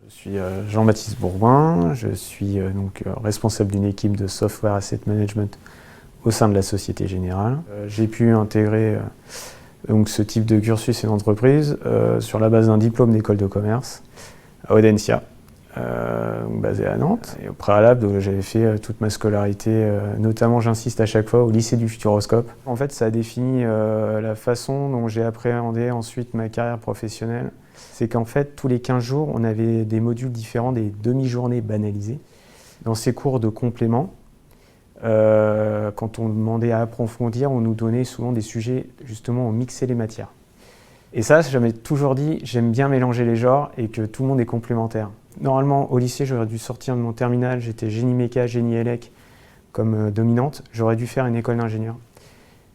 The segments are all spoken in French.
Je suis Jean-Baptiste Bourgoin, je suis responsable d'une équipe de software asset management au sein de la Société Générale. J'ai pu intégrer ce type de cursus et d'entreprise sur la base d'un diplôme d'école de commerce à Audencia, basé à Nantes. Et au préalable, j'avais fait toute ma scolarité, notamment j'insiste à chaque fois, au lycée du Futuroscope. En fait, ça a défini la façon dont j'ai appréhendé ensuite ma carrière professionnelle. C'est qu'en fait, tous les 15 jours, on avait des modules différents, des demi-journées banalisées. Dans ces cours de complément, quand on demandait à approfondir, on nous donnait souvent des sujets, justement, on mixait les matières. Et ça, j'avais toujours dit, j'aime bien mélanger les genres et que tout le monde est complémentaire. Normalement, au lycée, j'aurais dû sortir de mon terminal, j'étais génie méca, génie élec comme dominante. J'aurais dû faire une école d'ingénieur.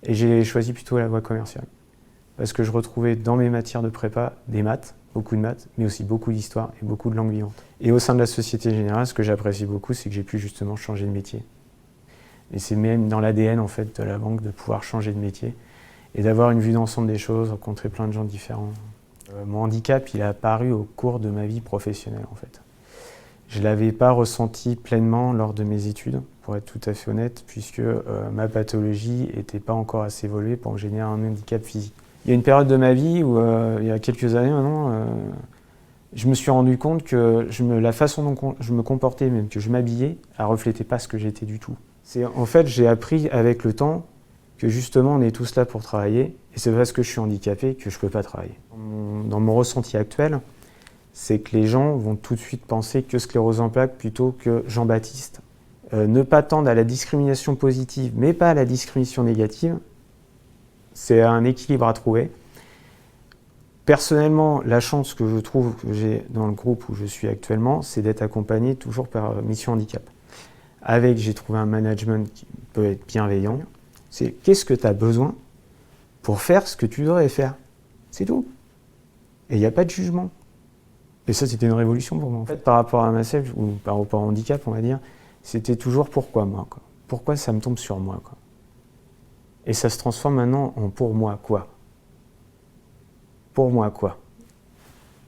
Et j'ai choisi plutôt la voie commerciale. Parce que je retrouvais dans mes matières de prépa des maths, beaucoup de maths, mais aussi beaucoup d'histoire et beaucoup de langues vivantes. Et au sein de la Société Générale, ce que j'apprécie beaucoup, c'est que j'ai pu justement changer de métier. Et c'est même dans l'ADN en fait, de la banque de pouvoir changer de métier et d'avoir une vue d'ensemble des choses, rencontrer plein de gens différents. Mon handicap, il est apparu au cours de ma vie professionnelle en fait. Je ne l'avais pas ressenti pleinement lors de mes études, pour être tout à fait honnête, puisque ma pathologie n'était pas encore assez évoluée pour que génère un handicap physique. Il y a une période de ma vie où, il y a quelques années maintenant, je me suis rendu compte que la façon dont je me comportais, même que je m'habillais, ne reflétait pas ce que j'étais du tout. En fait, j'ai appris avec le temps que justement on est tous là pour travailler, et c'est parce que je suis handicapé que je ne peux pas travailler. Dans mon ressenti actuel, c'est que les gens vont tout de suite penser que sclérose en plaques plutôt que Jean-Baptiste. Ne pas tendre à la discrimination positive, mais pas à la discrimination négative, c'est un équilibre à trouver. Personnellement, la chance que je trouve que j'ai dans le groupe où je suis actuellement, c'est d'être accompagné toujours par Mission Handicap. J'ai trouvé un management qui peut être bienveillant. C'est qu'est-ce que tu as besoin pour faire ce que tu devrais faire. C'est tout. Et il n'y a pas de jugement. Et ça, c'était une révolution pour moi. En fait, par rapport à myself, ou par rapport au handicap, on va dire, c'était toujours pourquoi moi, quoi. Pourquoi ça me tombe sur moi, quoi. Et ça se transforme maintenant en pour moi quoi. Pour moi quoi.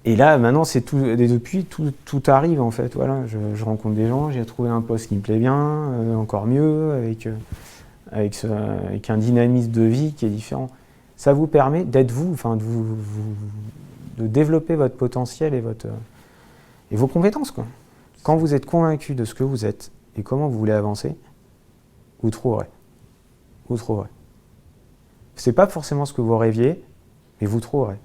Et là, maintenant, c'est tout, et depuis, tout arrive en fait. Voilà, je rencontre des gens, j'ai trouvé un poste qui me plaît bien, encore mieux, avec un dynamisme de vie qui est différent. Ça vous permet d'être vous, enfin, de développer votre potentiel et vos compétences, quoi. Quand vous êtes convaincu de ce que vous êtes et comment vous voulez avancer, vous trouverez. Vous trouverez. C'est pas forcément ce que vous rêviez, mais vous trouverez.